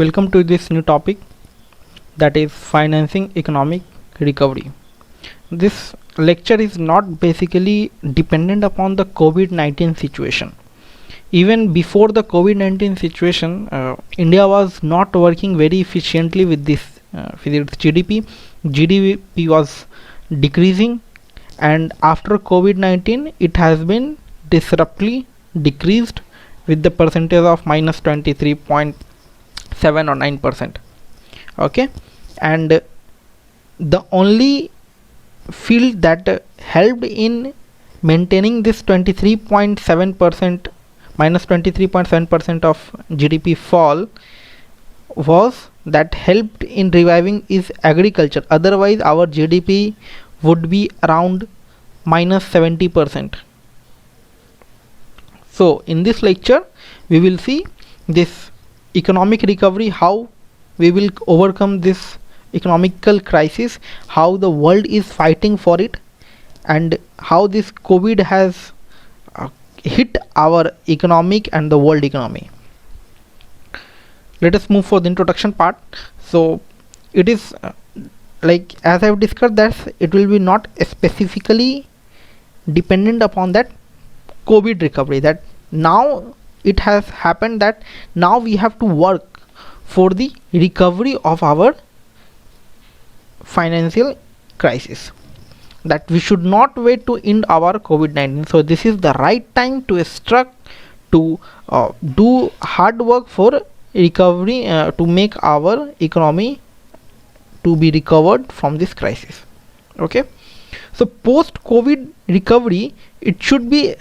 Welcome to this new topic, that is financing economic recovery. This lecture is not basically dependent upon the COVID-19 situation. Even before the COVID-19 situation, India was not working very efficiently with its GDP. GDP was decreasing, and after COVID-19 it has been disruptly decreased with the percentage of minus 23.7 or 9%. Okay, and the only field that helped in maintaining this 23.7% minus 23.7% of GDP fall was that helped in reviving is agriculture. Otherwise our GDP would be around minus 70%. So in this lecture we will see this economic recovery, how we will overcome this economical crisis, how the world is fighting for it, and how this COVID has hit our economic and the world economy. Let us move for the introduction part. So it is like as I have discussed that it will be not specifically dependent upon that COVID recovery, that now it has happened that now we have to work for the recovery of our financial crisis, that we should not wait to end our COVID-19. So this is the right time to do hard work for recovery, to make our economy to be recovered from this crisis. Okay, so post COVID recovery, it should be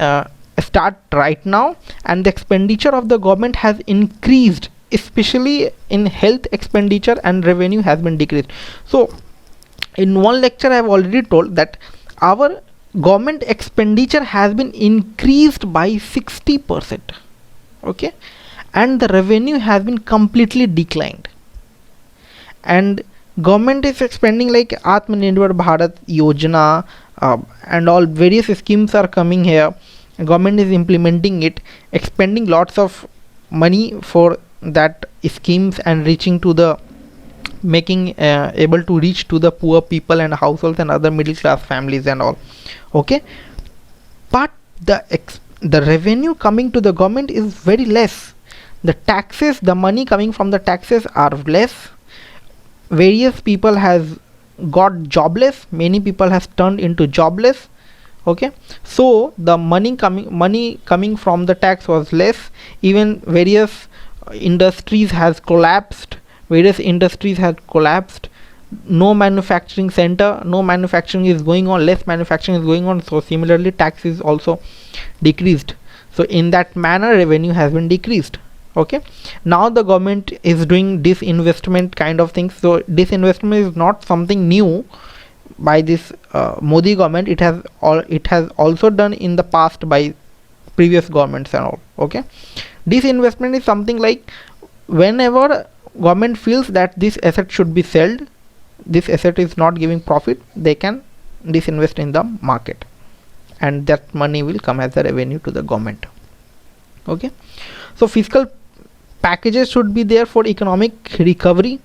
start right now, and the expenditure of the government has increased, especially in health expenditure, and revenue has been decreased. So in one lecture I have already told that our government expenditure has been increased by 60%. Okay, and the revenue has been completely declined, and government is expanding like Atmanirbhar Bharat Yojana, and all various schemes are coming here. Government is implementing it, expending lots of money for that schemes and reaching to the making able to reach to the poor people and households and other middle class families and all. Okay, but the revenue coming to the government is very less. The taxes, the money coming from the taxes are less. Various people has got jobless, many people has turned into jobless. Okay, so the money coming from the tax was less. Even various industries has collapsed. No manufacturing center, no manufacturing is going on, less manufacturing is going on. So similarly tax is also decreased. So in that manner revenue has been decreased. Okay, now the government is doing disinvestment kind of things. So disinvestment is not something new by this Modi government. It has also done in the past by previous governments and all. Okay, disinvestment is something like whenever government feels that this asset should be sold, this asset is not giving profit, they can disinvest in the market, and that money will come as a revenue to the government. Okay, so fiscal packages should be there for economic recovery,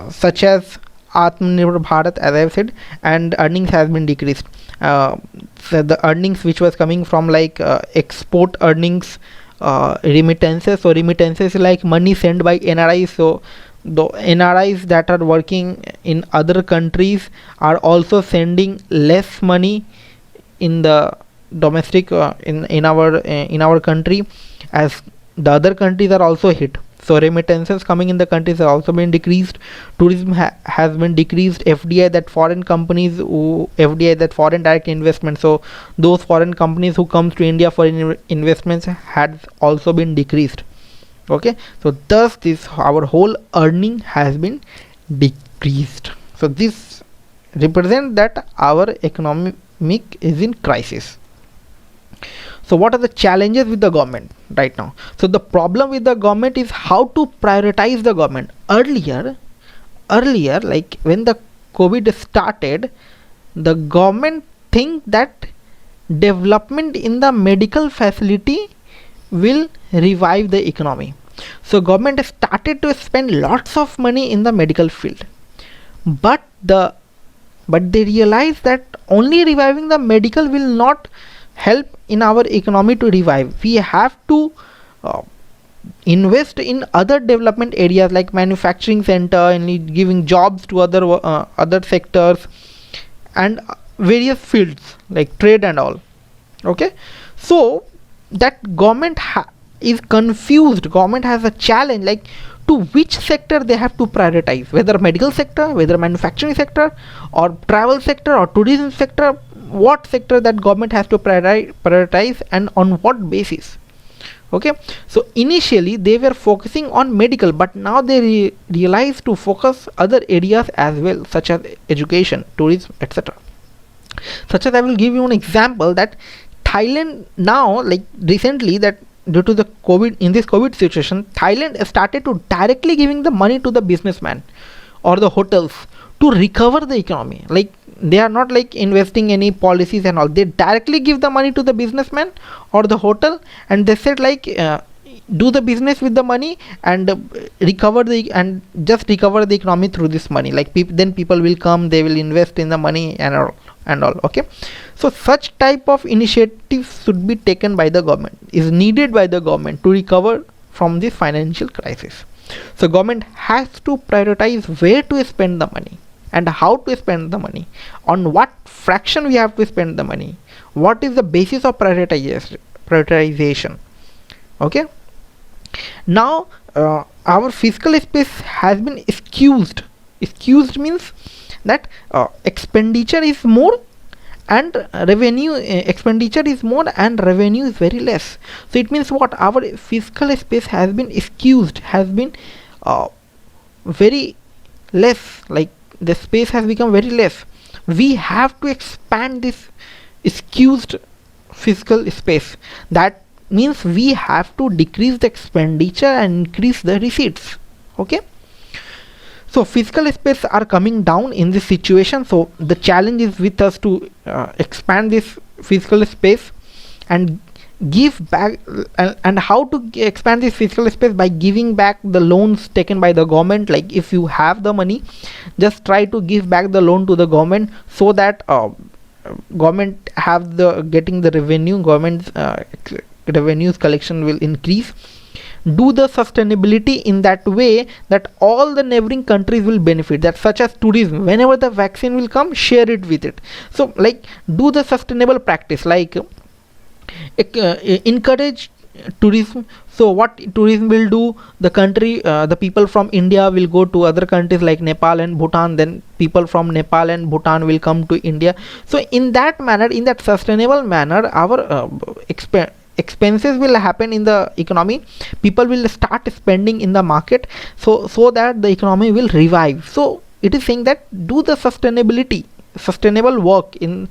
such as Atmanirbhar Bharat, as I have said, and earnings has been decreased. So the earnings which was coming from like export earnings, remittances. So remittances is like money sent by NRIs. So the NRIs that are working in other countries are also sending less money in the domestic in our country, as the other countries are also hit. So remittances coming in the countries have also been decreased. Tourism has been decreased. FDI, that foreign companies FDI, that foreign direct investment, so those foreign companies who comes to India for investments has also been decreased. Okay, so thus this our whole earning has been decreased. So this represents that our economic is in crisis. So what are the challenges with the government right now? So the problem with the government is how to prioritize the government. Earlier like when the COVID started, the government think that development in the medical facility will revive the economy. So government has started to spend lots of money in the medical field, but they realize that only reviving the medical will not help in our economy to revive. We have to uh, invest in other development areas like manufacturing center and giving jobs to other sectors and various fields like trade and all. Okay, so that government is confused. Government has a challenge like to which sector they have to prioritize, whether medical sector, whether manufacturing sector, or travel sector, or tourism sector. What sector that government has to prioritize and on what basis? Okay, so initially they were focusing on medical, but now they realize to focus other areas as well, such as education, tourism, etc. Such as I will give you an example that Thailand now, like recently, that due to the COVID, in this COVID situation, Thailand started to directly giving the money to the businessman or the hotels to recover the economy. Like they are not like investing any policies and all, they directly give the money to the businessman or the hotel, and they said like do the business with the money and just recover the economy through this money. Like then people will come, they will invest in the money and all. Okay, so such type of initiatives should be taken by the government, is needed by the government to recover from this financial crisis. So government has to prioritize where to spend the money and how to spend the money, on what fraction we have to spend the money, what is the basis of prioritization. Okay, now our fiscal space has been skewed means that expenditure is more and revenue expenditure is more and revenue is very less. So it means what, our fiscal space has been skewed, has been very less, like the space has become very less. We have to expand this skewed fiscal space. That means we have to decrease the expenditure and increase the receipts. Okay, so fiscal space are coming down in this situation. So the challenge is with us to expand this fiscal space and give back, and how to expand this fiscal space? By giving back the loans taken by the government. Like if you have the money, just try to give back the loan to the government, so that government have the getting the revenue, government's revenues collection will increase. Do the sustainability in that way that all the neighboring countries will benefit, that such as tourism, whenever the vaccine will come, share it with it. So like do the sustainable practice, like encourage tourism. So what tourism will do, the country the people from India will go to other countries like Nepal and Bhutan, then people from Nepal and Bhutan will come to India. So in that manner, in that sustainable manner, our expenses will happen in the economy. People will start spending in the market, so that the economy will revive. So it is saying that do the sustainable work in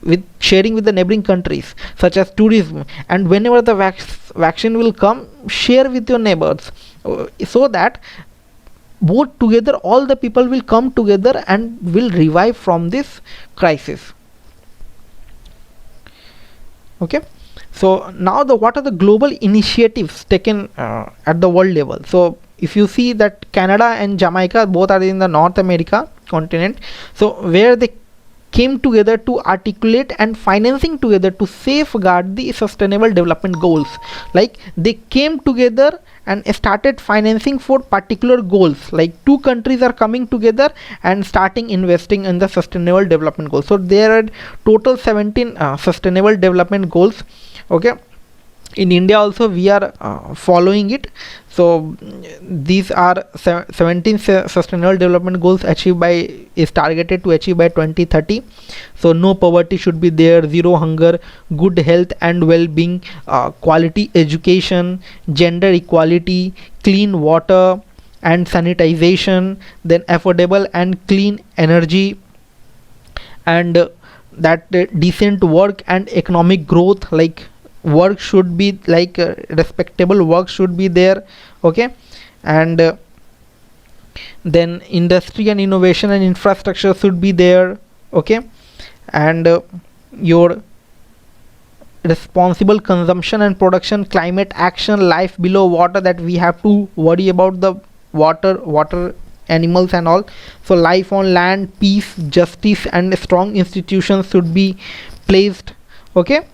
with sharing with the neighboring countries, such as tourism, and whenever the vaccine will come, share with your neighbors, so that both together all the people will come together and will revive from this crisis. Okay, so now what are the global initiatives taken at the world level? So if you see that Canada and Jamaica both are in the North America continent, so where they came together to articulate and financing together to safeguard the sustainable development goals. Like they came together and started financing for particular goals. Like two countries are coming together and starting investing in the sustainable development goals. So there are total 17 sustainable development goals. Okay, in India also we are following it. So these are 17 sustainable development goals achieved by, is targeted to achieve by 2030. So no poverty should be there, zero hunger, good health and well-being, quality education, gender equality, clean water and sanitization, then affordable and clean energy, and that decent work and economic growth. Like work should be like respectable work should be there. Okay, and then industry and innovation and infrastructure should be there. Okay, and your responsible consumption and production, climate action, life below water, that we have to worry about the water animals and all. So life on land, peace, justice and strong institutions should be placed. Okay,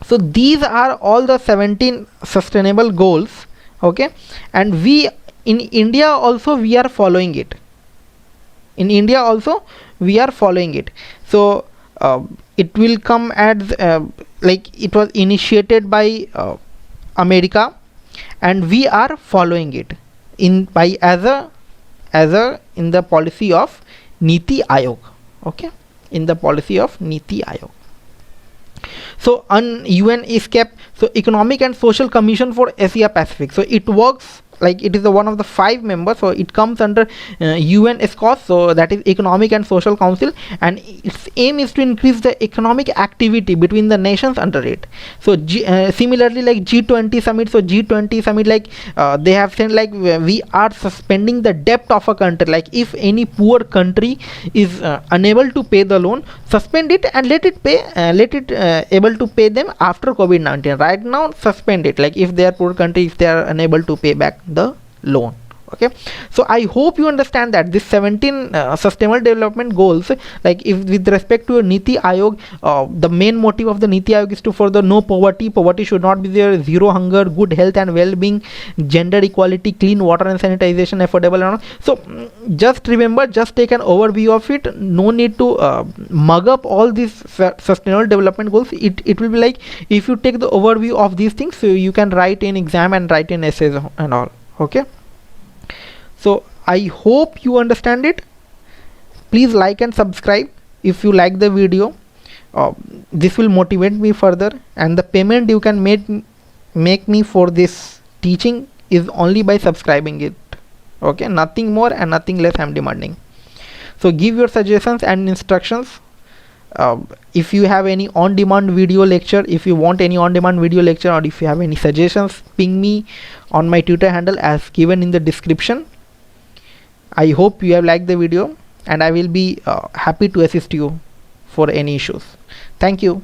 so these are all the 17 sustainable goals. Okay, and we in India also we are following it. In India also we are following it. So it will come as like it was initiated by America, and we are following it in by as a in the policy of Niti Aayog. Okay, in the policy of Niti Aayog. So on UN ESCAP, so Economic and Social Commission for Asia Pacific, so it works like it is the one of the 5 members, so it comes under UN ESCOS, so that is Economic and Social Council, and its aim is to increase the economic activity between the nations under it. So similarly like G20 summit, so G20 summit like they have said like we are suspending the debt of a country, like if any poor country is unable to pay the loan, suspend it and let it pay able to pay them after COVID-19. Right now suspend it, like if they are poor country, if they are unable to pay back the loan. Okay, so I hope you understand that this 17 sustainable development goals, like if with respect to Niti Aayog, the main motive of the Niti Aayog is to further no poverty should not be there, zero hunger, good health and well-being, gender equality, clean water and sanitization, affordable and all. So just remember, just take an overview of it, no need to mug up all these sustainable development goals. It will be like if you take the overview of these things, so you can write in exam and write in essays and all. Okay, so I hope you understand it. Please like and subscribe if you like the video. This will motivate me further, and the payment you can make me for this teaching is only by subscribing it. Okay, nothing more and nothing less I'm demanding. So give your suggestions and instructions. If you have any on-demand video lecture, if you want any on-demand video lecture, or if you have any suggestions, ping me on my Twitter handle as given in the description. I hope you have liked the video, and I will be happy to assist you for any issues. Thank you.